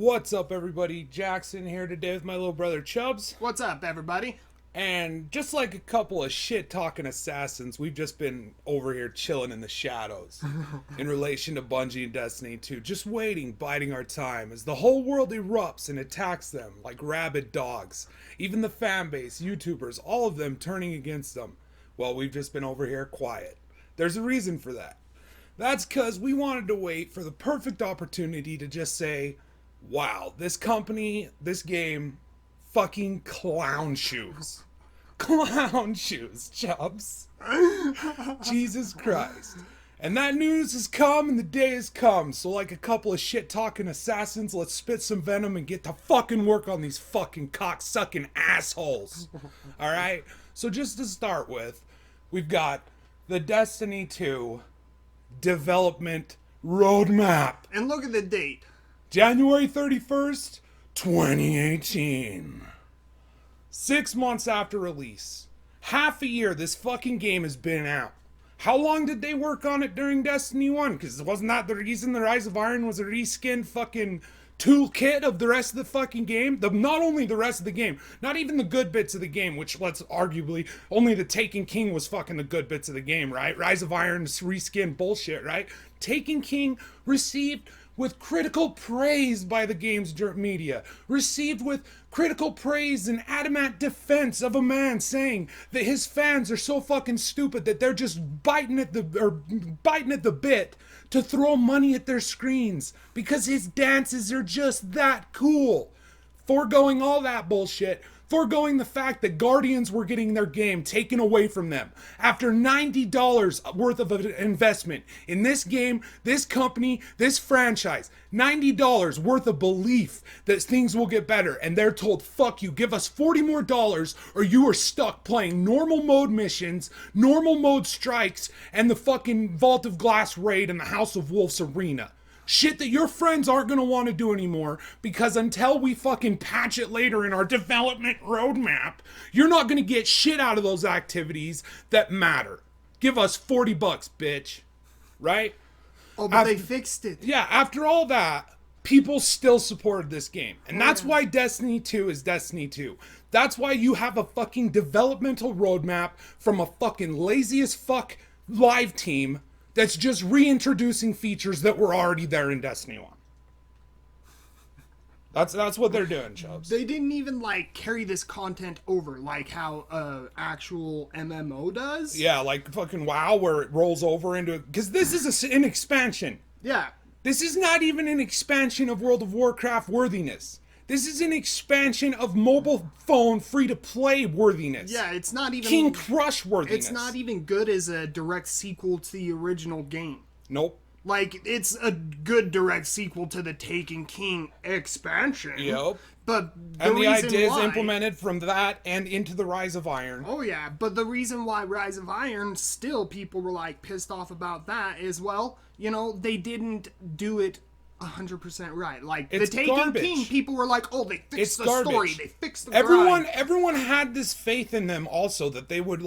What's up, everybody? Jackson here today with my little brother Chubbz. What's up, everybody? And just like a couple of shit-talking assassins, we've just been over here chilling in the shadows in relation to Bungie and Destiny 2, just waiting, biding our time as the whole world erupts and attacks them like rabid dogs. Even the fan base, YouTubers, all of them turning against them. Well, we've just been over here quiet. There's a reason for that. That's because we wanted to wait for the perfect opportunity to just say, wow, this company, this game, fucking clown shoes. Clown shoes, Chubbz. Jesus Christ. And that news has come and the day has come. So like a couple of shit-talking assassins, let's spit some venom and get to fucking work on these fucking cock-sucking assholes. Alright? So just to start with, we've got the Destiny 2 development roadmap. And look at the date. January 31st, 2018. 6 months after release. Half a year this fucking game has been out. How long did they work on it during Destiny 1? Because wasn't that the reason the Rise of Iron was a reskinned fucking toolkit of the rest of the fucking game? Not only the rest of the game, not even the good bits of the game, which let's arguably, only the Taken King was fucking the good bits of the game, right? Rise of Iron's reskin bullshit, right? Taken King received with critical praise by the game's media, received with critical praise and adamant defense of a man saying that his fans are so fucking stupid that they're just biting at the bit to throw money at their screens because his dances are just that cool. Foregoing all that bullshit, foregoing the fact that Guardians were getting their game taken away from them after $90 worth of an investment in this game, this company, this franchise. $90 worth of belief that things will get better, and they're told, fuck you, give us $40 more or you are stuck playing normal mode missions, normal mode strikes, and the fucking Vault of Glass raid in the House of Wolves arena. Shit that your friends aren't going to want to do anymore because until we fucking patch it later in our development roadmap, you're not going to get shit out of those activities that matter. Give us $40, bitch. Right? Oh, but they fixed it. Yeah, after all that, people still supported this game. And that's why Destiny 2 is Destiny 2. That's why you have a fucking developmental roadmap from a fucking lazy as fuck live team that's just reintroducing features that were already there in Destiny 1. That's what they're doing, Chubbz. They didn't even, carry this content over, like how actual MMO does. Yeah, like fucking WoW, where it rolls over into... Because this is an expansion. Yeah. This is not even an expansion of World of Warcraft worthiness. This is an expansion of mobile phone free-to-play worthiness. Yeah, it's not even... King Crush worthiness. It's not even good as a direct sequel to the original game. Nope. It's a good direct sequel to the Taken King expansion. Yep. But the ideas implemented from that and into the Rise of Iron. Oh yeah, but the reason why Rise of Iron, still people were pissed off about that is, they didn't do it 100% right. It's the Taken garbage. King, people were like, "Oh, they fixed the story. They fixed the Everyone had this faith in them also that they would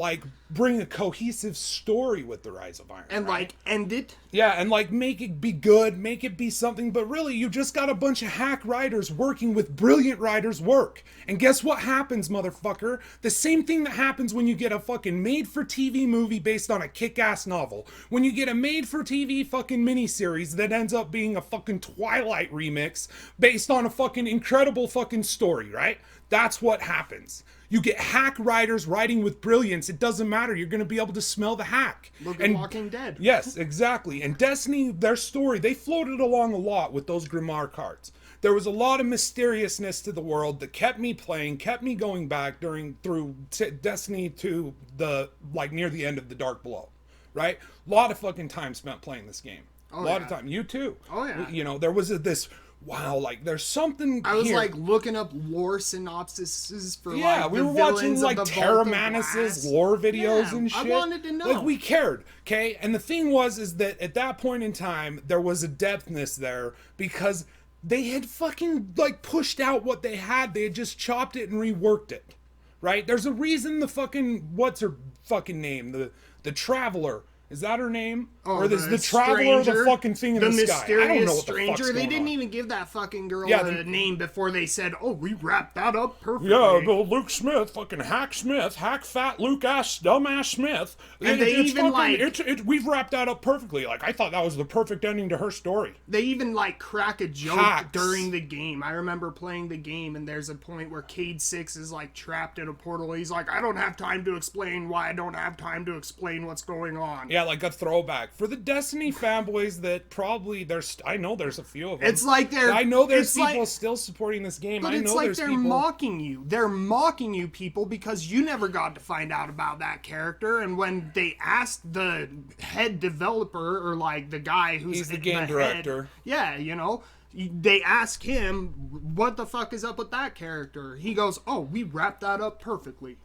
bring a cohesive story with the Rise of Iron and right? End it. Yeah, and make it be good, make it be something. But really, you just got a bunch of hack writers working with brilliant writers' work. And guess what happens, motherfucker? The same thing that happens when you get a fucking made-for-TV movie based on a kick-ass novel. When you get a made-for-TV fucking miniseries that ends up being a fucking Twilight remix based on a fucking incredible fucking story, right? That's what happens. You get hack writers writing with brilliance. It doesn't matter. You're going to be able to smell the hack. Look at Walking Dead. Yes, exactly. And Destiny, their story, they floated along a lot with those Grimoire cards. There was a lot of mysteriousness to the world that kept me playing, kept me going back through Destiny to the, near the end of the Dark Below, right? A lot of fucking time spent playing this game. A lot of time. You too. Oh, yeah. There was this... Wow, there's something I was here. Looking up lore synopsises for we were watching Terra Manus's lore videos and shit. I wanted to know. We cared, okay? And the thing is that at that point in time, there was a depthness there because they had fucking pushed out what they had. They had just chopped it and reworked it, right? There's a reason the fucking, what's her fucking name? The Traveler Is that her name? Oh, or is the Traveler the stranger, fucking thing in the, sky? I don't know what the fuck's They going didn't on. even give that fucking girl Yeah, a name before they said, "Oh, we wrapped that up perfectly." Yeah, Bill Luke Smith, fucking Hack fat Luke ass, dumbass Smith. And they even, like- we've wrapped that up perfectly. Like, I thought that was the perfect ending to her story. They even like crack a joke Hacks. during the game. I remember playing the game, and there's a point where Cade 6 is like trapped in a portal. He's like, "I don't have time to explain why I don't have time to explain what's going on." Yeah, like a throwback for the Destiny fanboys that probably I know there's a few of them. It's like I know there's people still supporting this game. But I it's know like there's they're people mocking you. They're mocking you, people, because you never got to find out about that character. And when they asked the head developer, or like the guy who's He's the game head, director. yeah, you know, they ask him, "What the fuck is up with that character?" He goes, "Oh, we wrapped that up perfectly."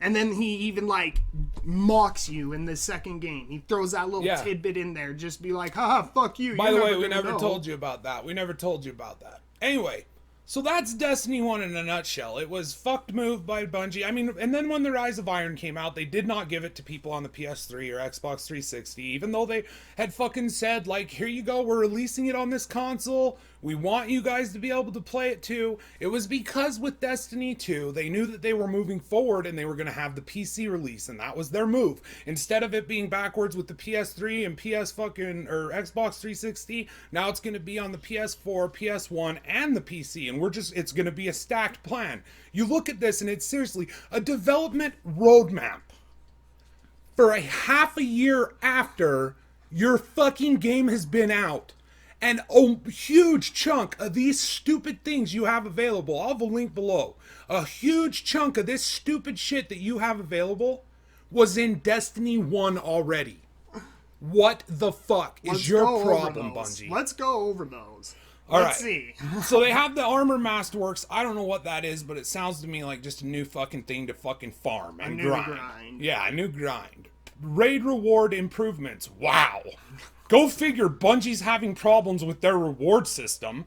And then he even like mocks you in the second game. He throws that little tidbit in there, just be like, "Haha, fuck you." By the way, we never told you about that. Anyway, so that's Destiny 1 in a nutshell. It was fucked move by Bungie. I mean, and then when the Rise of Iron came out, they did not give it to people on the PS3 or Xbox 360, even though they had fucking said, like, here you go, we're releasing it on this console. We want you guys to be able to play it too. It was because with Destiny 2, they knew that they were moving forward and they were going to have the PC release, and that was their move. Instead of it being backwards with the PS3 and Xbox 360, now it's going to be on the PS4, PS1, and the PC, and it's going to be a stacked plan. You look at this and it's seriously a development roadmap for a half a year after your fucking game has been out. And a huge chunk of these stupid things you have available, I'll have a link below. A huge chunk of this stupid shit that you have available was in Destiny 1 already. What the fuck is your problem, Bungie? Let's go over those. Let's see. So they have the Armor Masterworks. I don't know what that is, but it sounds to me like just a new fucking thing to fucking farm and grind. Yeah, a new grind. Raid reward improvements. Wow. Go figure, Bungie's having problems with their reward system,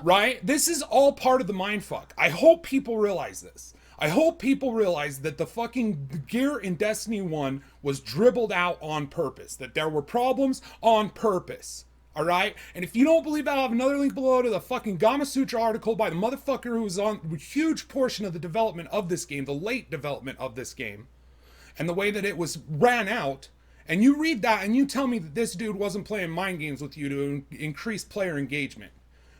right? This is all part of the mindfuck. I hope people realize this. I hope people realize that the fucking gear in Destiny 1 was dribbled out on purpose. That there were problems on purpose. Alright? And if you don't believe that, I'll have another link below to the fucking Gama Sutra article by the motherfucker who was on a huge portion of the development of this game, the late development of this game, and the way that it was ran out. And you read that and you tell me that this dude wasn't playing mind games with you to increase player engagement.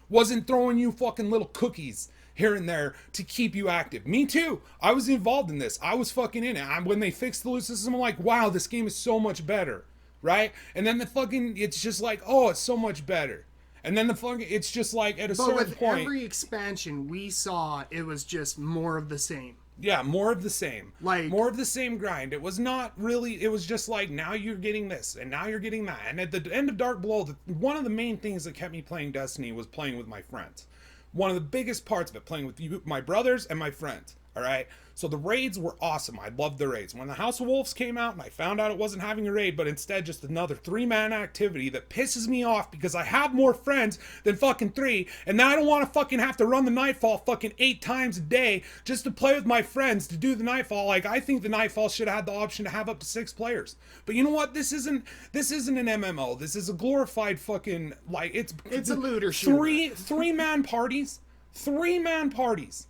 Wasn't throwing you fucking little cookies here and there to keep you active. Me too. I was involved in this. I was fucking in it. When they fixed the loot system, I'm like, wow, this game is so much better. Right? And then it's just like, oh, it's so much better. And then it's just like at a certain point. But with every expansion we saw, it was just more of the same. Yeah, more of the same. Like, more of the same grind. It was not really, it was just like, now you're getting this, and now you're getting that. And at the end of Dark Below, one of the main things that kept me playing Destiny was playing with my friends. One of the biggest parts of it, playing with you, my brothers and my friends. Alright? So the raids were awesome. I loved the raids. When the House of Wolves came out and I found out it wasn't having a raid, but instead just another 3-man activity that pisses me off because I have more friends than fucking 3, and now I don't want to fucking have to run the Nightfall fucking 8 times a day just to play with my friends to do the Nightfall. Like, I think the Nightfall should have had the option to have up to 6 players. But you know what? This isn't an MMO. This is a glorified fucking, like, it's a looter shooter. Three-man parties. 3-man parties.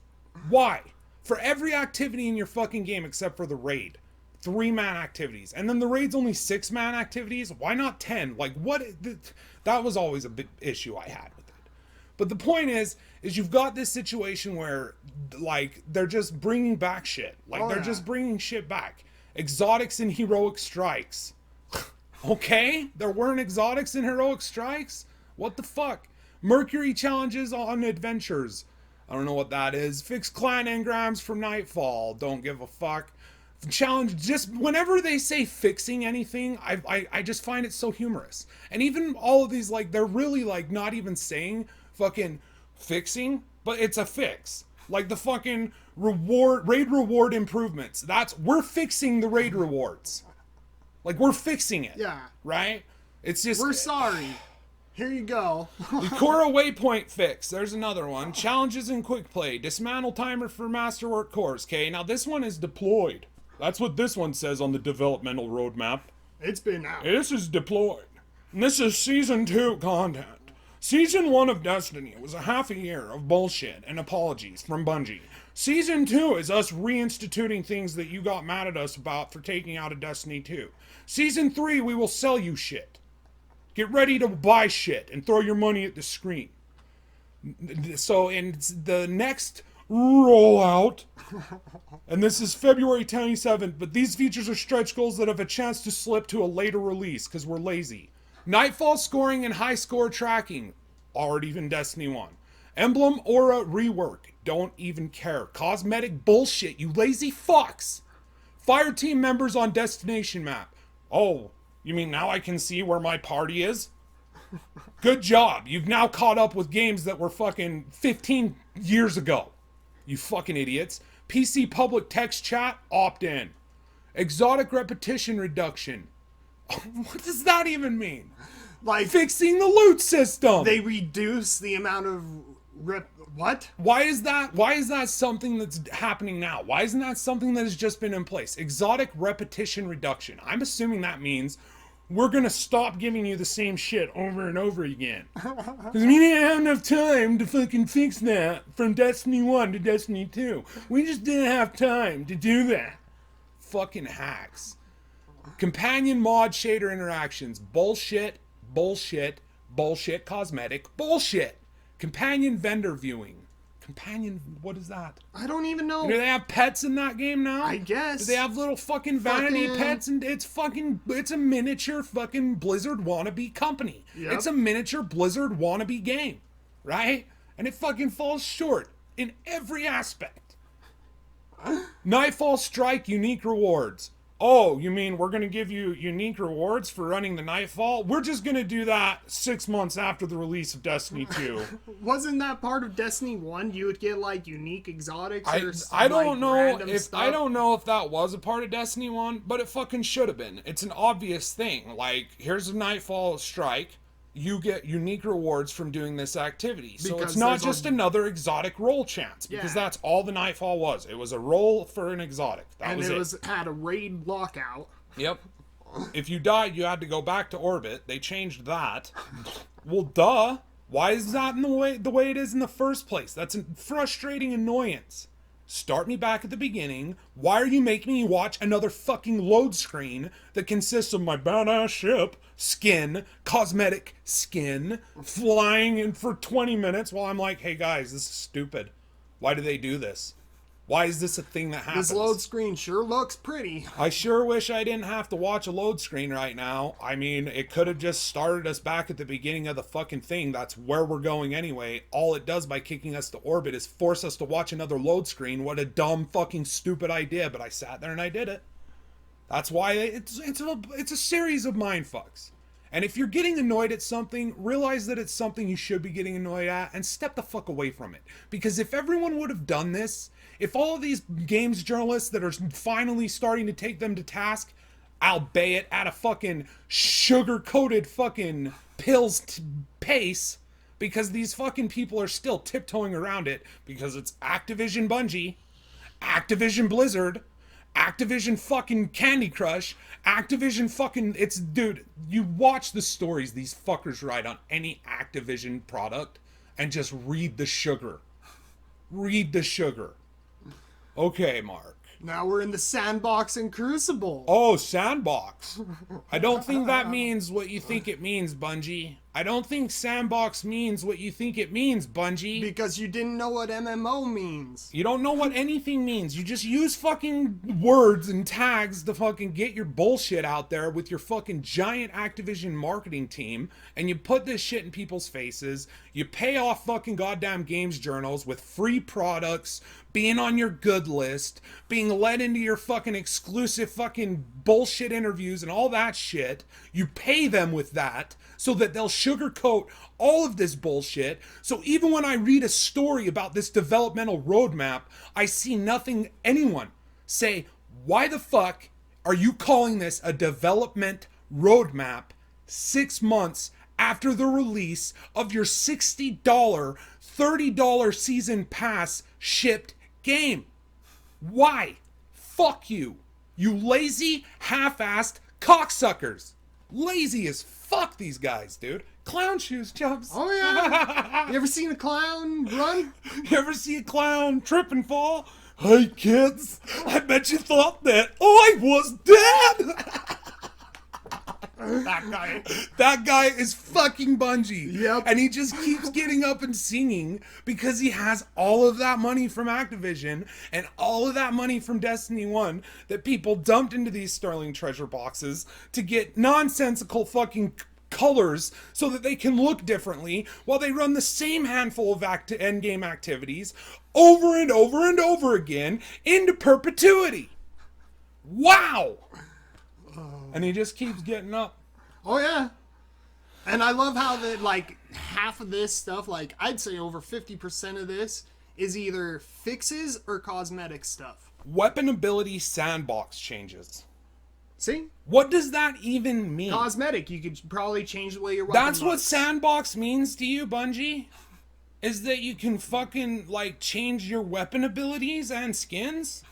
Why? For every activity in your fucking game except for the raid. 3-man activities. And then the raid's only 6-man activities. Why not 10? Like, what? That was always a big issue I had with it. But the point is you've got this situation where, like, they're just bringing back shit. Like, they're just bringing shit back. Exotics and heroic strikes. Okay? There weren't exotics and heroic strikes? What the fuck? Mercury challenges on adventures. I don't know what that is. Fix clan engrams from Nightfall. Don't give a fuck. Challenge, just whenever they say fixing anything, I just find it so humorous. And even all of these, like, they're really, like, not even saying fucking fixing, but it's a fix. Like the fucking raid reward improvements. We're fixing the raid rewards. Like, we're fixing it. Yeah. Right? It's just... We're sorry. Here you go. Core waypoint fix. There's another one. Challenges in quick play. Dismantle timer for masterwork cores. Okay, now this one is deployed. That's what this one says on the developmental roadmap. It's been out. This is deployed. And this is Season 2 content. Season 1 of Destiny was a half a year of bullshit and apologies from Bungie. Season 2 is us reinstituting things that you got mad at us about for taking out of Destiny 2. Season 3, we will sell you shit. Get ready to buy shit and throw your money at the screen. So in the next rollout, and this is February 27th, but these features are stretch goals that have a chance to slip to a later release because we're lazy. Nightfall scoring and high score tracking, already in Destiny 1. Emblem aura rework, don't even care. Cosmetic bullshit, you lazy fucks. Fire team members on destination map. Oh, you mean now I can see where my party is? Good job. You've now caught up with games that were fucking 15 years ago. You fucking idiots. PC public text chat, opt in. Exotic repetition reduction. What does that even mean? Like, Fixing the loot system. they reduce the amount of what? Why is that something that's happening now? Why isn't that something that has just been in place? Exotic repetition reduction. I'm assuming that means we're gonna stop giving you the same shit over and over again. Because we didn't have enough time to fucking fix that from Destiny 1 to Destiny 2. We just didn't have time to do that. Fucking hacks. Companion mod shader interactions. Bullshit, bullshit, bullshit cosmetic, bullshit. Companion vendor viewing. What is that? I don't even know. Do they have pets in that game now? I guess. Do they have little fucking vanity pets? And it's a miniature fucking Blizzard wannabe company. Yep. It's a miniature Blizzard wannabe game, right? And it fucking falls short in every aspect. Nightfall Strike unique rewards. Oh, you mean we're going to give you unique rewards for running the Nightfall? We're just going to do that 6 months after the release of Destiny 2. Wasn't that part of Destiny 1? You would get like unique exotics or I don't know random if stuff? I don't know if that was a part of Destiny 1, but it fucking should have been. It's an obvious thing. Like, here's a Nightfall Strike. You get unique rewards from doing this activity. So Because it's not there's just another exotic roll chance, because Yeah. that's all the Nightfall was. It was a roll for an exotic. That And was it had a raid lockout. Yep. If you died, you had to go back to orbit. They changed that. Well, duh. Why is that in the way it is in the first place? That's a frustrating annoyance. Start me back at the beginning. Why are you making me watch another fucking load screen that consists of my badass ship, skin, cosmetic skin, flying in for 20 minutes while I'm like, hey guys, this is stupid. Why do they do this? Why is this a thing that happens? This load screen sure looks pretty. I sure wish I didn't have to watch a load screen right now. I mean, it could have just started us back at the beginning of the fucking thing. That's where we're going anyway. All it does by kicking us to orbit is force us to watch another load screen. What a dumb fucking stupid idea, but I sat there and I did it. That's why it's a series of mindfucks. And if you're getting annoyed at something, realize that it's something you should be getting annoyed at and step the fuck away from it. Because if everyone would have done this, if all of these games journalists that are finally starting to take them to task, albeit at a fucking sugar-coated fucking pills pace, because these fucking people are still tiptoeing around it because it's Activision Bungie, Activision Blizzard, Activision fucking Candy Crush, Activision fucking, dude, you watch the stories these fuckers write on any Activision product and just read the sugar. Read the sugar. Okay, Mark. Now we're in the sandbox and Crucible. Oh, sandbox. I don't think that means what you think it means, Bungie. I don't think sandbox means what you think it means, Bungie. Because you didn't know what MMO means. You don't know what anything means. You just use fucking words and tags to fucking get your bullshit out there with your fucking giant Activision marketing team, and you put this shit in people's faces. You pay off fucking goddamn games journals with free products, being on your good list, being led into your fucking exclusive fucking bullshit interviews and all that shit. You pay them with that so that they'll sugarcoat all of this bullshit. So even when I read a story about this developmental roadmap, I see anyone say, why the fuck are you calling this a development roadmap 6 months after the release of your $60, $30 season pass shipped game? Why? Fuck you. You lazy, half-assed Cocksuckers. Lazy as fuck, these guys, dude. Clown shoes, Chubbz. Oh yeah. You ever seen a clown run? You ever see a clown trip and fall? Hey kids, I bet you thought that I was dead. That guy is fucking Bungie. Yep. And he just keeps getting up and singing because he has all of that money from Activision and all of that money from Destiny 1 that people dumped into these Sterling treasure boxes to get nonsensical fucking colors so that they can look differently while they run the same handful of endgame activities over and over and over again into perpetuity. Wow. And he just keeps getting up. Oh yeah. And I love how that, like, half of this stuff, like, I'd say over 50% of this is either fixes or cosmetic stuff. Weapon ability sandbox changes. See? What does that even mean? Cosmetic. You could probably change the way your weapon That's what looks. sandbox means to you, Bungie? Is that you can fucking, like, change your weapon abilities and skins?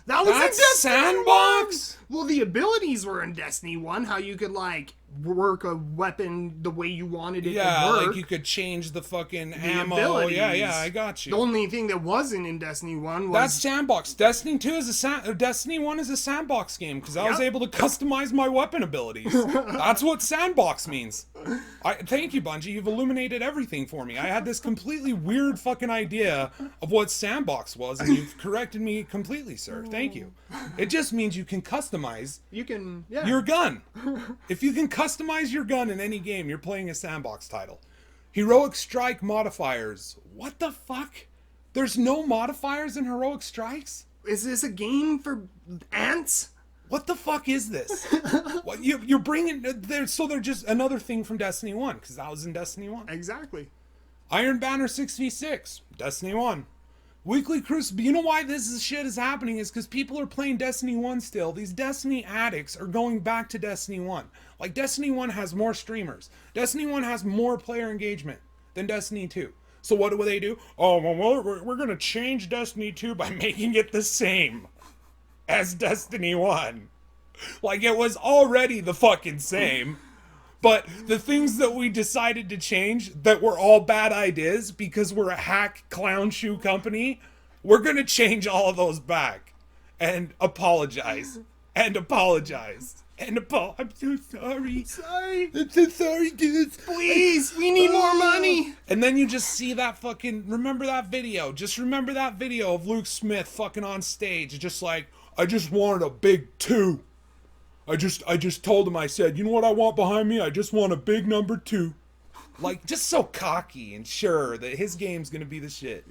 That was That's in Destiny sandbox? 1. Well, the abilities were in Destiny 1. How you could, like, work a weapon the way you wanted it to work. Like you could change the fucking The ammo. abilities. Yeah, I got you. The only thing that wasn't in Destiny 1 was... That's sandbox. Destiny 2 is Destiny 1 is a sandbox game because I was Yep. able to customize my weapon abilities. That's what sandbox means. Thank you, Bungie. You've illuminated everything for me. I had this completely weird fucking idea of what sandbox was, and you've corrected me completely, sir. Thank you. It just means you can customize You can... Yeah. your gun. If you can customize your gun in any game, you're playing a sandbox title. Heroic Strike modifiers. What the fuck? There's no modifiers in Heroic Strikes? Is this a game for ants? What the fuck is this? What you're bringing there? So they're just another thing from Destiny 1 because that was in Destiny 1. Exactly. Iron Banner 6v6, Destiny 1. Weekly Crucible. You know why this shit is happening is because people are playing Destiny 1 still. These Destiny addicts are going back to Destiny 1. Like, Destiny 1 has more streamers. Destiny 1 has more player engagement than Destiny 2. So what do? Oh, well, we're going to change Destiny 2 by making it the same as Destiny 1. Like, it was already the fucking same. But the things that we decided to change that were all bad ideas because we're a hack clown shoe company, we're going to change all of those back and apologize. And apologize. I'm so sorry. Sorry. I'm so sorry, dudes. Please, we need more money. And then you just see that fucking, remember that video. Just remember that video of Luke Smith fucking on stage. Just like, I just wanted a big 2. I just told him, I said, you know what I want behind me? I just want a big number 2. Like, just so cocky and sure that his game's gonna be the shit.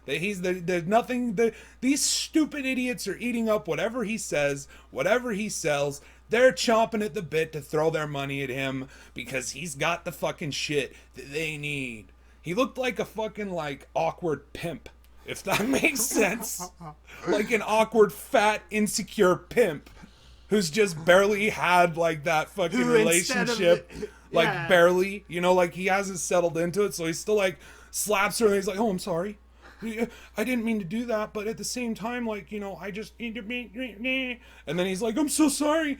That there's nothing, these stupid idiots are eating up whatever he says, whatever he sells. They're chomping at the bit to throw their money at him because he's got the fucking shit that they need. He looked like a fucking, like, awkward pimp, if that makes sense. Like an awkward, fat, insecure pimp. Who's just barely had, like, that fucking relationship. Like, barely. You know, like, he hasn't settled into it, so he still, like, slaps her and he's like, oh, I'm sorry. I didn't mean to do that, but at the same time, like, you know, I just need to be... And then he's like, I'm so sorry.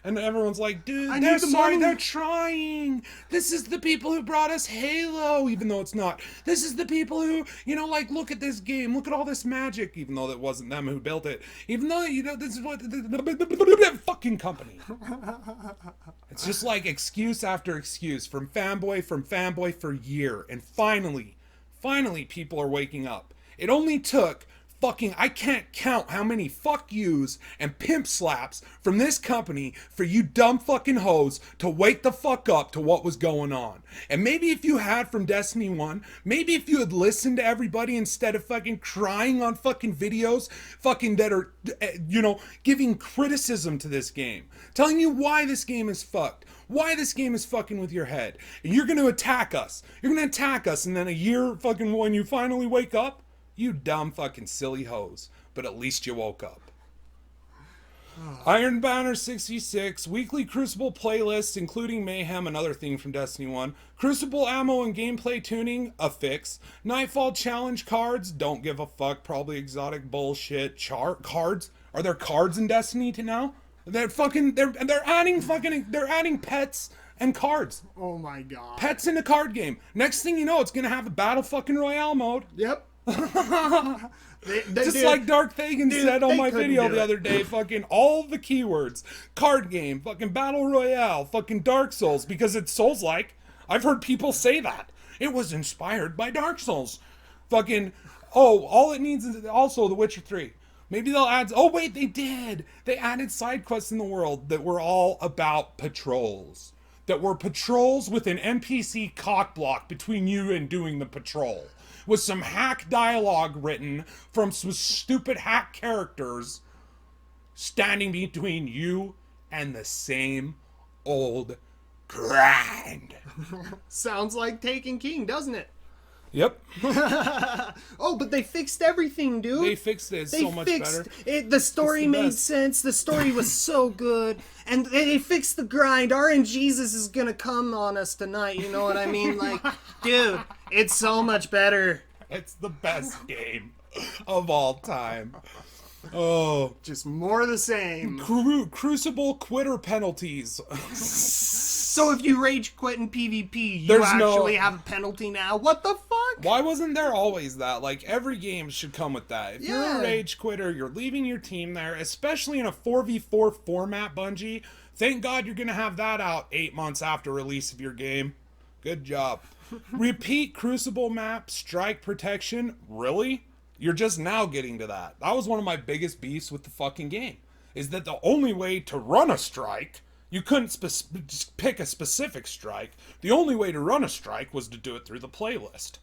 And everyone's like, dude, they're sorry. They're trying. This is the people who brought us Halo, even though it's not. This is the people who, you know, like, look at this game. Look at all this magic, even though that wasn't them who built it. Even though, you know, this is what... fucking company. It's just like excuse after excuse from fanboy for year. And finally, people are waking up. It only took fucking, I can't count how many fuck yous and pimp slaps from this company for you dumb fucking hoes to wake the fuck up to what was going on. And maybe if you had from Destiny 1, maybe if you had listened to everybody instead of fucking crying on fucking videos, fucking that are, you know, giving criticism to this game, telling you why this game is fucked. Why this game is fucking with your head. And you're going to attack us. You're going to attack us. And then a year fucking when you finally wake up, you dumb fucking silly hoes. But at least you woke up. Iron Banner 66, weekly Crucible playlists, including Mayhem, another thing from Destiny 1. Crucible ammo and gameplay tuning, a fix. Nightfall challenge cards, don't give a fuck, probably exotic bullshit. Cards? Are there cards in Destiny to now? They're adding pets and cards. Oh my god. Pets in a card game. Next thing you know, it's gonna have a battle fucking royale mode. Yep. Just like Dark Thagan said on my video the other day, fucking all the keywords. Card game, fucking battle royale, fucking Dark Souls, because it's Souls-like. I've heard people say that. It was inspired by Dark Souls. Fucking, all it needs is also The Witcher 3. Maybe they'll add, oh wait, they did. They added side quests in the world that were all about patrols. That were patrols with an NPC cockblock between you and doing the patrol. With some hack dialogue written from some stupid hack characters standing between you and the same old grind. Sounds like Taken King, doesn't it? Yep. Oh, but they fixed everything, dude. They fixed it. It's so much better. The story made sense. The story was so good. And they fixed the grind. RNGesus is gonna come on us tonight, you know what I mean? Like, dude, it's so much better. It's the best game of all time. Oh. Just more of the same. Crucible quitter penalties. So if you rage quit in PvP, you actually have a penalty now? What the fuck? Why wasn't there always that? Like, every game should come with that. If you're a rage quitter, you're leaving your team there, especially in a 4v4 format, Bungie. Thank God you're going to have that out 8 months after release of your game. Good job. Repeat Crucible map, strike protection. Really? You're just now getting to that. That was one of my biggest beefs with the fucking game. Is that the only way to run a strike... You couldn't just pick a specific strike. The only way to run a strike was to do it through the playlist.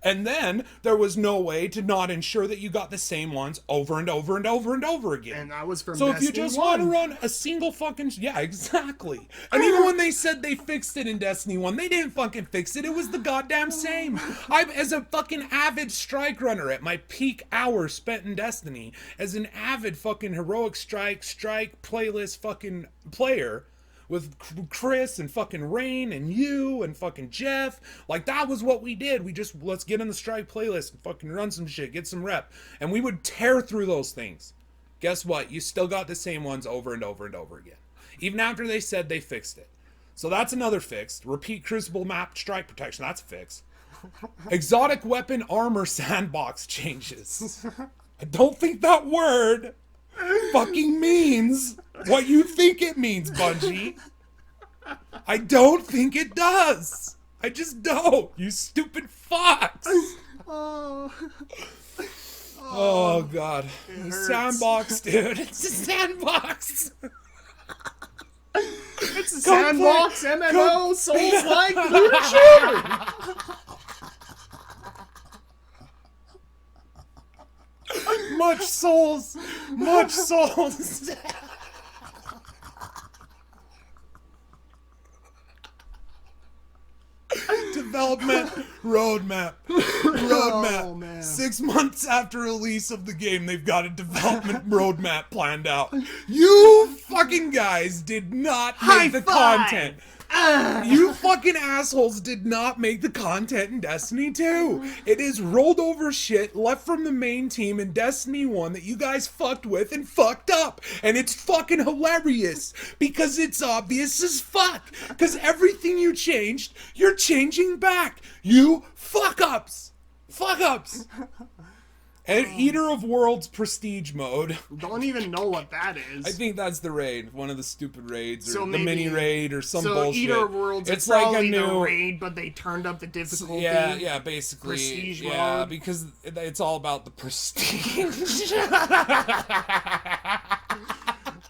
And then there was no way to not ensure that you got the same ones over and over and over and over again. And that was from So Destiny if you just 1. want to run a single fucking... Yeah, exactly. And even when they said they fixed it in Destiny 1, they didn't fucking fix it. It was the goddamn same. As a fucking avid strike runner at my peak hours spent in Destiny, as an avid fucking heroic strike playlist fucking player... with Chris and fucking Rain and you and fucking Jeff. Like, that was what we did. Let's get in the strike playlist and fucking run some shit, get some rep. And we would tear through those things. Guess what? You still got the same ones over and over and over again. Even after they said they fixed it. So that's another fix. Repeat Crucible map strike protection. That's a fix. Exotic weapon armor sandbox changes. I don't think that word fucking means what you think it means, Bungie. I don't think it does. I just don't. You stupid fucks. Oh god. Sandbox, dude. It's a sandbox. It's a sandbox MMO Souls-like looter shooter. Much souls. Development roadmap. Oh, man. 6 months after release of the game, they've got a development roadmap planned out. You fucking guys did not make the content. You fucking assholes did not make the content in Destiny 2. It is rolled over shit left from the main team in Destiny 1 that you guys fucked with and fucked up. And it's fucking hilarious because it's obvious as fuck. Because everything you changed, you're changing back. You fuck-ups. Fuck-ups. And Eater of Worlds Prestige mode. Don't even know what that is. I think that's the raid, one of the stupid raids, or so the mini raid, or some bullshit. So Eater of Worlds, it's like a new the raid, but they turned up the difficulty. Yeah, basically. Prestige mode. Because it's all about the prestige.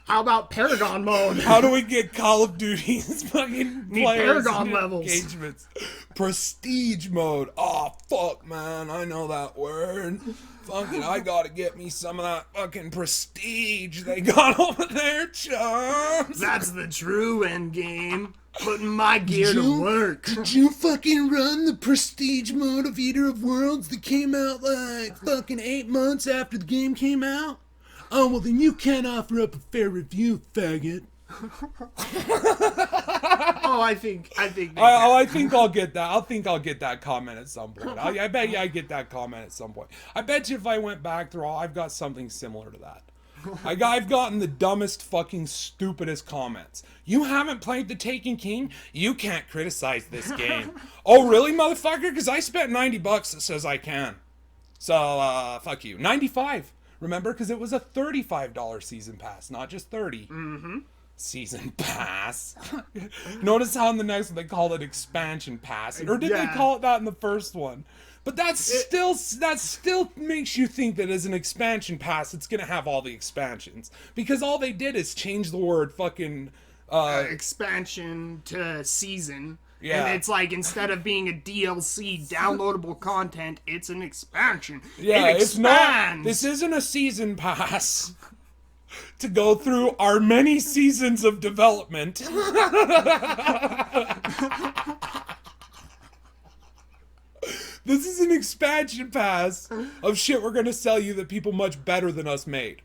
How about Paragon mode? How do we get Call of Duty's fucking players Paragon levels? Engagements. Prestige mode. Oh, fuck, man. I know that word. Fucking, I gotta get me some of that fucking prestige they got over there, Chubbz. That's the true end game. Putting my gear to work. Did you fucking run the prestige mode of Eater of Worlds that came out like fucking 8 months after the game came out? Oh, well then you can't offer up a fair review, faggot. I think I'll get that. I think I'll get that comment at some point. I bet you I get that comment at some point. I bet you if I went back through all, I've got something similar to that. I've gotten the dumbest, fucking stupidest comments. You haven't played The Taken King? You can't criticize this game. Oh, really, motherfucker? Because I spent $90 that says I can. So, fuck you. 95. Remember? Because it was a $35 season pass, not just 30. Mm-hmm. Season pass. Notice how in the next one they call it expansion pass. Or did they call it that in the first one? But that still makes you think that as an expansion pass, it's gonna have all the expansions. Because all they did is change the word fucking expansion to season. Yeah. And it's like, instead of being a DLC downloadable content, it's an expansion. Yeah, it it's not. expands. This isn't a season pass to go through our many seasons of development. This is an expansion pass of shit we're gonna sell you that people much better than us made.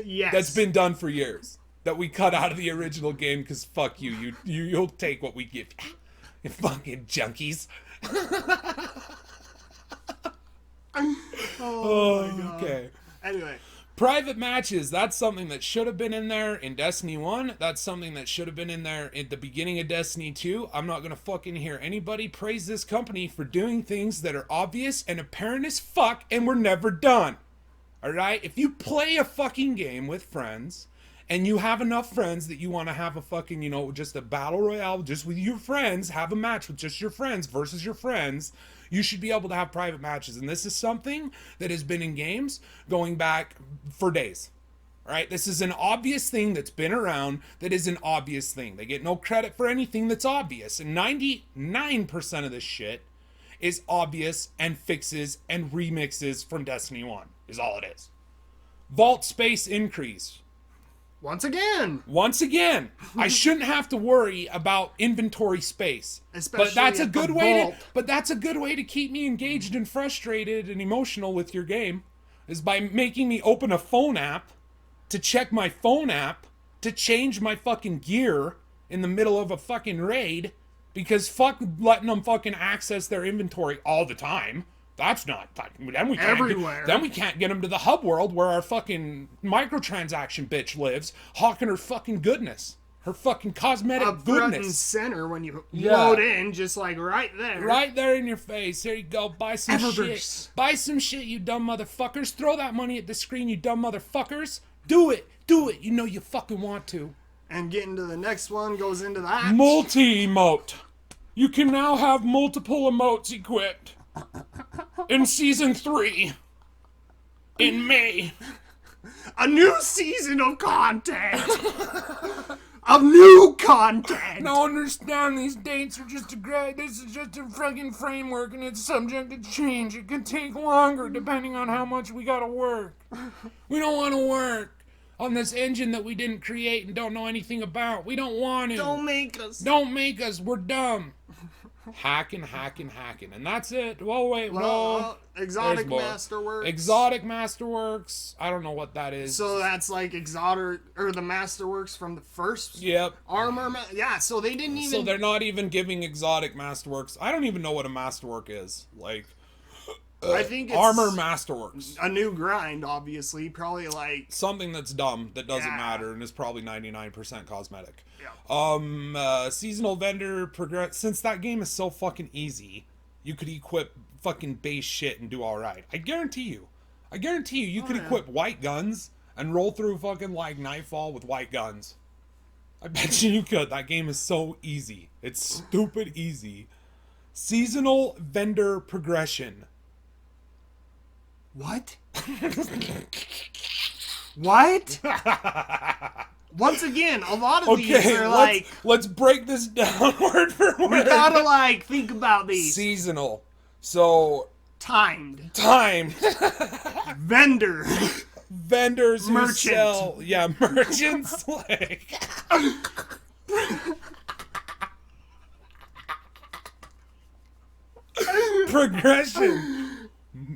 Yes. That's been done for years. That we cut out of the original game because fuck you. You'll take what we give you. You fucking junkies. Oh my God. Okay. Anyway. Private matches, that's something that should have been in there in Destiny 1. That's something that should have been in there at the beginning of Destiny 2. I'm not gonna fucking hear anybody praise this company for doing things that are obvious and apparent as fuck and were never done. Alright? If you play a fucking game with friends, and you have enough friends that you want to have a fucking, just a battle royale just with your friends, have a match with just your friends versus your friends, you should be able to have private matches. And this is something that has been in games going back for days. All right? This is an obvious thing that's been around that is an obvious thing. They get no credit for anything that's obvious. And 99% of this shit is obvious and fixes and remixes from Destiny 1 is all it is. Vault space increase. Once again, I shouldn't have to worry about inventory space. Especially but that's a at the good way vault. but that's a good way to keep me engaged and frustrated and emotional with your game, is by making me open a phone app to check my phone app to change my fucking gear in the middle of a fucking raid, because fuck letting them fucking access their inventory all the time. That's not fucking. Then we can't get them to the hub world where our fucking microtransaction bitch lives, hawking her fucking goodness, her fucking cosmetic Up front and goodness. center when you load in, just like right there. Right there in your face. There you go. Buy some Eververse. shit. Buy some shit, you dumb motherfuckers. Throw that money at the screen, you dumb motherfuckers. Do it. Do it. You know you fucking want to. And getting to the next one goes into that. Multi-emote. You can now have multiple emotes equipped. In Season 3. In May. A new season of content. Of new content. Now understand, these dates are just this is just a fucking framework and it's subject to change. It could take longer depending on how much we gotta work. We don't want to work on this engine that we didn't create and don't know anything about. We don't want to. Don't make us. Don't make us. We're dumb. Hacking. And that's it. Well, wait, Exotic there's more. Masterworks. Exotic Masterworks. I don't know what that is. So that's like Exotic, or the Masterworks from the first Yep. Armor. Yeah, so they didn't even. So they're not even giving Exotic Masterworks. I don't even know what a Masterwork is. Like, I think it's Armor Masterworks. a new grind, obviously. Probably like. Something that's dumb, that doesn't matter, and is probably 99% cosmetic. Yeah. Seasonal vendor progress. Since that game is so fucking easy, you could equip fucking base shit and do alright. I guarantee you, you could equip white guns and roll through fucking like Nightfall with white guns. I bet you could. That game is so easy. It's stupid easy. Seasonal vendor progression. What? What? Once again, a lot of these are like. Let's break this down word for word. We gotta like think about these. Seasonal. So. Timed. Vendor. Vendors who Merchant. sell. Yeah, merchants. Like. Progression.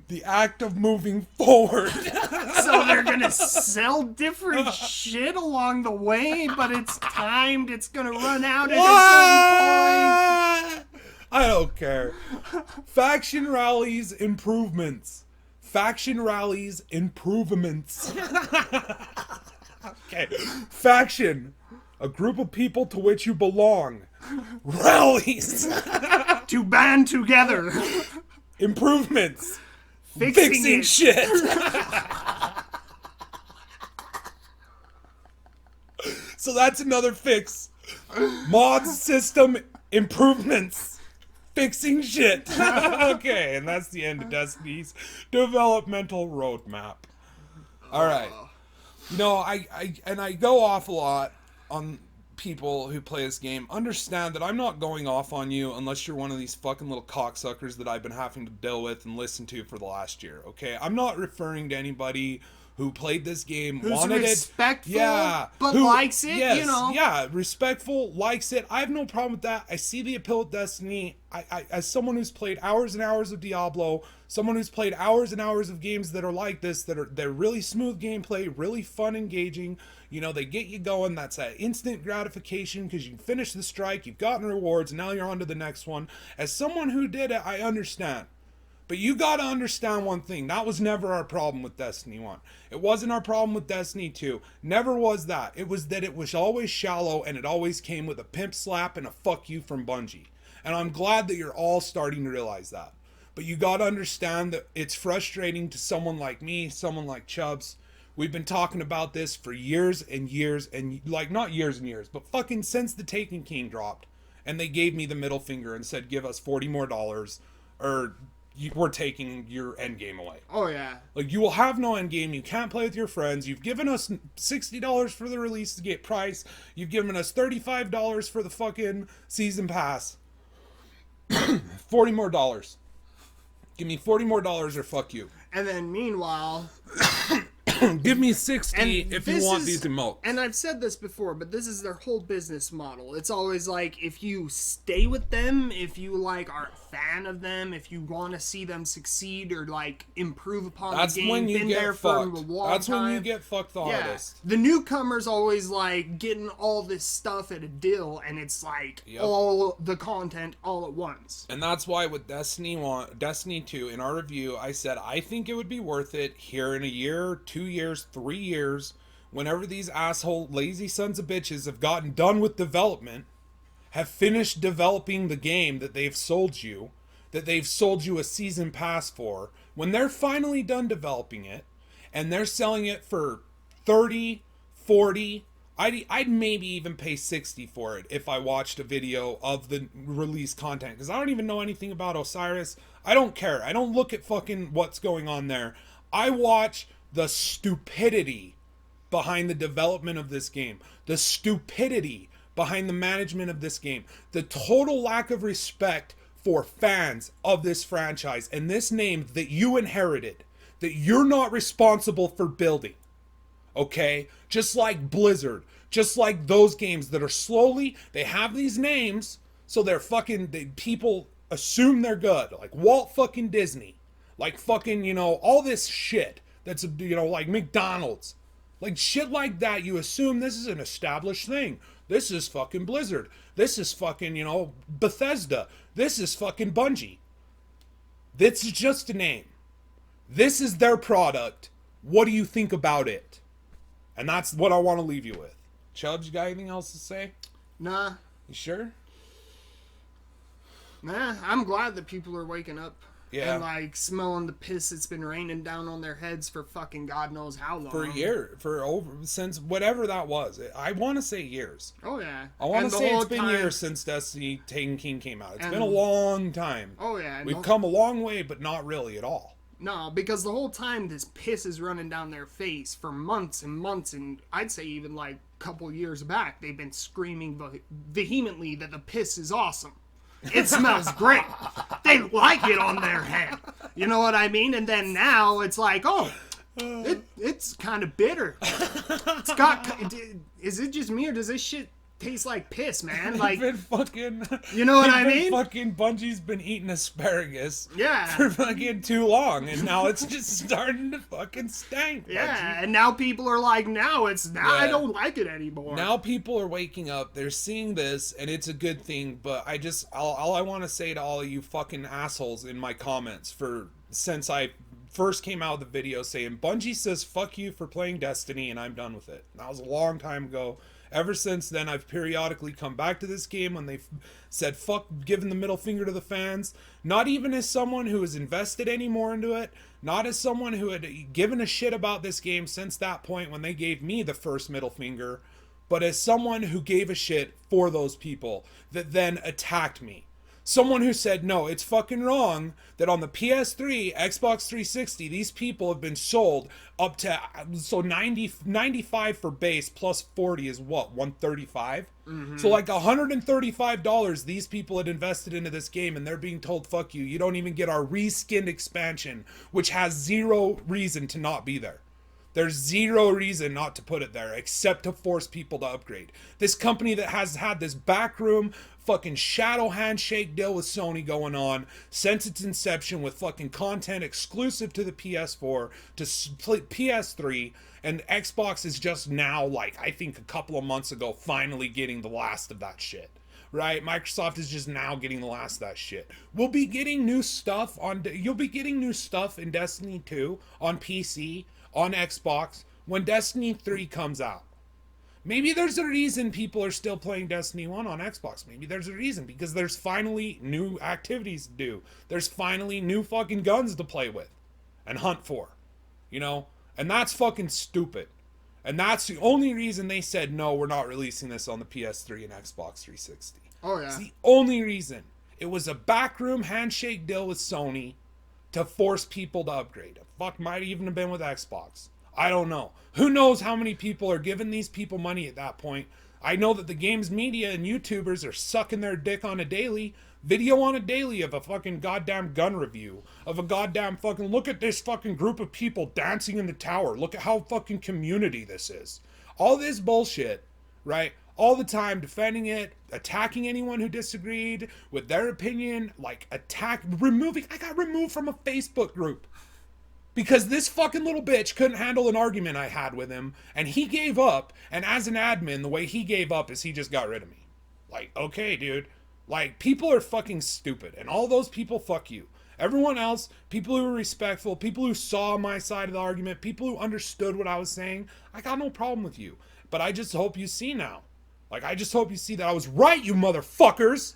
The act of moving forward. So they're gonna sell different shit along the way, but it's timed. It's gonna run out at a certain point. I don't care. Faction rallies improvements. Okay. Faction. A group of people to which you belong. Rallies. To band together. Improvements. Fixing it. Shit. So that's another fix. Mods, system, improvements. Fixing shit. Okay, and that's the end of Destiny's developmental roadmap. Alright. You know, I go off a lot on people who play this game. Understand that I'm not going off on you unless you're one of these fucking little cocksuckers that I've been having to deal with and listen to for the last year, okay? I'm not referring to anybody who played this game, Who's wanted respectful, it, yeah, but likes it, yes, you know. Yeah, respectful, likes it. I have no problem with that. I see the appeal of Destiny. I as someone who's played hours and hours of Diablo, someone who's played hours and hours of games that are like this, they're really smooth gameplay, really fun, engaging. You know, they get you going. That's that instant gratification because you finish the strike, you've gotten rewards, and now you're on to the next one. As someone who did it, I understand. But you gotta understand one thing. That was never our problem with Destiny 1. It wasn't our problem with Destiny 2. Never was that. It was that it was always shallow and it always came with a pimp slap and a fuck you from Bungie. And I'm glad that you're all starting to realize that. But you gotta understand that it's frustrating to someone like me, someone like Chubbz. We've been talking about this for years and years and, like, not years and years, but fucking since the Taken King dropped. And they gave me the middle finger and said, give us $40 more, or we're taking your end game away. Oh, yeah. Like, you will have no end game. You can't play with your friends. You've given us $60 for the release to get price. You've given us $35 for the fucking season pass. $40 more. Give me $40 more or fuck you. And then meanwhile... Give me 60 if you want these emotes. And I've said this before, but this is their whole business model. It's always like, if you stay with them, if you like are a fan of them, if you want to see them succeed or like improve upon the game, when you been get there fucked. for a long That's time. when you get fucked the hardest. The newcomers always like getting all this stuff at a deal, and it's like all the content all at once. And that's why with Destiny 2, in our review, I said I think it would be worth it here in a year, 2 years, 3 years, whenever these asshole lazy sons of bitches have gotten done with development, have finished developing the game that they've sold you a season pass for, when they're finally done developing it and they're selling it for 30, 40, I'd maybe even pay 60 for it if I watched a video of the release content, because I don't even know anything about Osiris. I don't care. I don't look at fucking what's going on there. I watch the stupidity behind the development of this game, the stupidity behind the management of this game, the total lack of respect for fans of this franchise and this name that you inherited, that you're not responsible for building. Okay? Just like Blizzard, just like those games that are slowly, they have these names, so they're fucking, people assume they're good. Like Walt fucking Disney. Like fucking, you know, all this shit. That's, you know, like McDonald's. Like shit like that, you assume this is an established thing. This is fucking Blizzard. This is fucking, you know, Bethesda. This is fucking Bungie. This is just a name. This is their product. What do you think about it? And that's what I want to leave you with. Chubbz, you got anything else to say? Nah. You sure? Nah, I'm glad that people are waking up. Yeah. And like smelling the piss that's been raining down on their heads for fucking God knows how long. For a year. Since whatever that was. I want to say years. Oh, yeah. I want to say it's been years since Destiny Taken King came out. It's been a long time. Oh, yeah. We've come a long way, but not really at all. No, because the whole time this piss is running down their face for months and months, and I'd say even like a couple years back, they've been screaming vehemently that the piss is awesome. It smells great. They like it on their head. You know what I mean? And then now it's like, oh, it's kind of bitter. It's got. Is it just me or does this shit taste like piss, man? Like, been fucking, you know what I mean? Fucking Bungie's been eating asparagus yeah. for fucking too long, and now it's just starting to fucking stank. Yeah, Bungie. and now people are like, I don't like it anymore. Now people are waking up, they're seeing this, and it's a good thing, but all I want to say to all of you fucking assholes in my comments since I first came out with a video saying, Bungie says fuck you for playing Destiny and I'm done with it. And that was a long time ago. Ever since then, I've periodically come back to this game when they've said fuck, giving the middle finger to the fans. Not even as someone who has invested any more into it. Not as someone who had given a shit about this game since that point when they gave me the first middle finger. But as someone who gave a shit for those people that then attacked me. Someone who said, no, it's fucking wrong that on the PS3, Xbox 360, these people have been sold up to, so 95 for base plus 40 is what, 135? Mm-hmm. So like $135 these people had invested into this game and they're being told, fuck you, you don't even get our reskinned expansion, which has zero reason to not be there. There's zero reason not to put it there except to force people to upgrade. This company that has had this backroom fucking shadow handshake deal with Sony going on since its inception with fucking content exclusive to the PS4, to PS3, and Xbox is just now, like, I think a couple of months ago, finally getting the last of that shit. Right? Microsoft is just now getting the last of that shit. We'll be getting new stuff you'll be getting new stuff in Destiny 2 on PC, on Xbox, when Destiny 3 comes out. Maybe there's a reason people are still playing Destiny 1 on Xbox. Maybe there's a reason, because there's finally new activities to do. There's finally new fucking guns to play with and hunt for, you know? And that's fucking stupid. And that's the only reason they said, no, we're not releasing this on the PS3 and Xbox 360. Oh, yeah. It's the only reason. It was a backroom handshake deal with Sony to force people to upgrade. Fuck, might even have been with Xbox. I don't know. Who knows how many people are giving these people money at that point. I know that the games media and YouTubers are sucking their dick on a daily, video on a daily of a fucking goddamn gun review. Of a goddamn fucking, look at this fucking group of people dancing in the tower. Look at how fucking community this is. All this bullshit, right? All the time defending it, attacking anyone who disagreed with their opinion, like I got removed from a Facebook group. Because this fucking little bitch couldn't handle an argument I had with him, and he gave up, and as an admin, the way he gave up is he just got rid of me. Like, okay, dude. Like, people are fucking stupid, and all those people, fuck you. Everyone else, people who were respectful, people who saw my side of the argument, people who understood what I was saying, I got no problem with you. But I just hope you see now. Like, I just hope you see that I was right, you motherfuckers!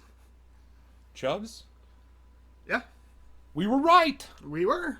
Chubbz? Yeah. We were right! We were.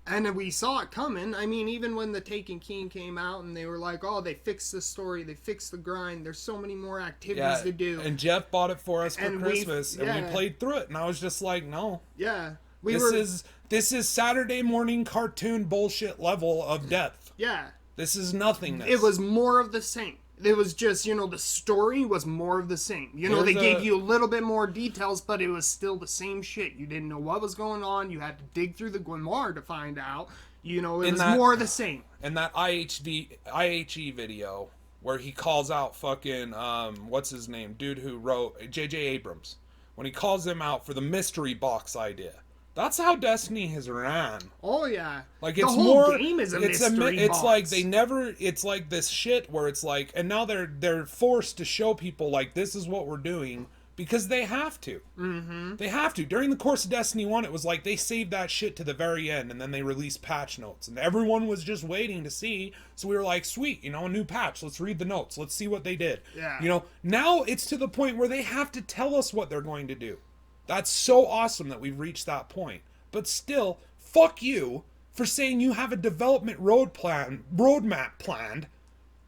And we saw it coming. I mean, even when The Taken King came out and they were like, oh, they fixed the story, they fixed the grind, there's so many more activities to do. And Jeff bought it for us for Christmas, and we played through it, and I was just like, no. Yeah. This is Saturday morning cartoon bullshit level of depth. Yeah. This is nothingness. It was more of the same. It was just, the story was more of the same. They gave you a little bit more details, but it was still the same shit. You didn't know what was going on. You had to dig through the grimoire to find out. It was more of the same. And that IHE video where he calls out fucking, what's his name? Dude who wrote, J.J. Abrams. When he calls him out for the mystery box idea. That's how Destiny has ran. Oh yeah, like the it's whole more. Game is a it's mystery It's box. like they never. It's like this shit where it's like, and now they're forced to show people like this is what we're doing because they have to. Mm-hmm. They have to. During the course of Destiny 1, it was like they saved that shit to the very end, and then they released patch notes, and everyone was just waiting to see. So we were like, sweet, a new patch. Let's read the notes. Let's see what they did. Yeah. Now it's to the point where they have to tell us what they're going to do. That's so awesome that we've reached that point. But still, fuck you for saying you have a development roadmap planned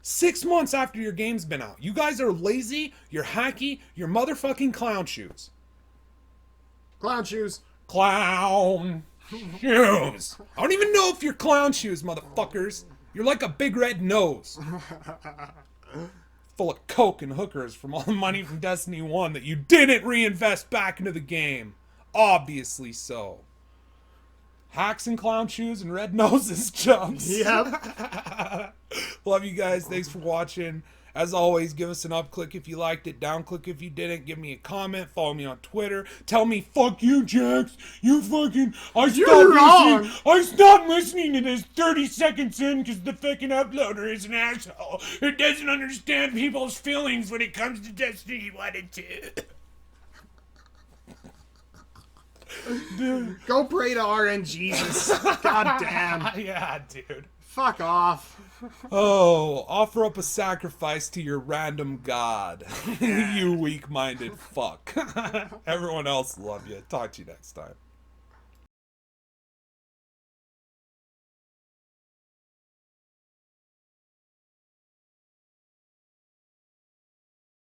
6 months after your game's been out. You guys are lazy, you're hacky, you're motherfucking clown shoes. Clown shoes. Clown shoes. I don't even know if you're clown shoes, motherfuckers. You're like a big red nose. Full of coke and hookers from all the money from Destiny 1 that you didn't reinvest back into the game. Obviously so. Hacks and clown shoes and red noses, Chubbz. Yep. Love you guys. Thanks for watching. As always, give us an up click if you liked it, down click if you didn't. Give me a comment. Follow me on Twitter. Tell me, fuck you, Jax. You fucking... I stopped listening to this 30 seconds in because the fucking uploader is an asshole who doesn't understand people's feelings when it comes to Destiny 1 and 2. Go pray to RNGesus. God damn. Yeah, dude. Fuck off. Oh, offer up a sacrifice to your random god. You weak-minded fuck. Everyone else love you. Talk to you next time.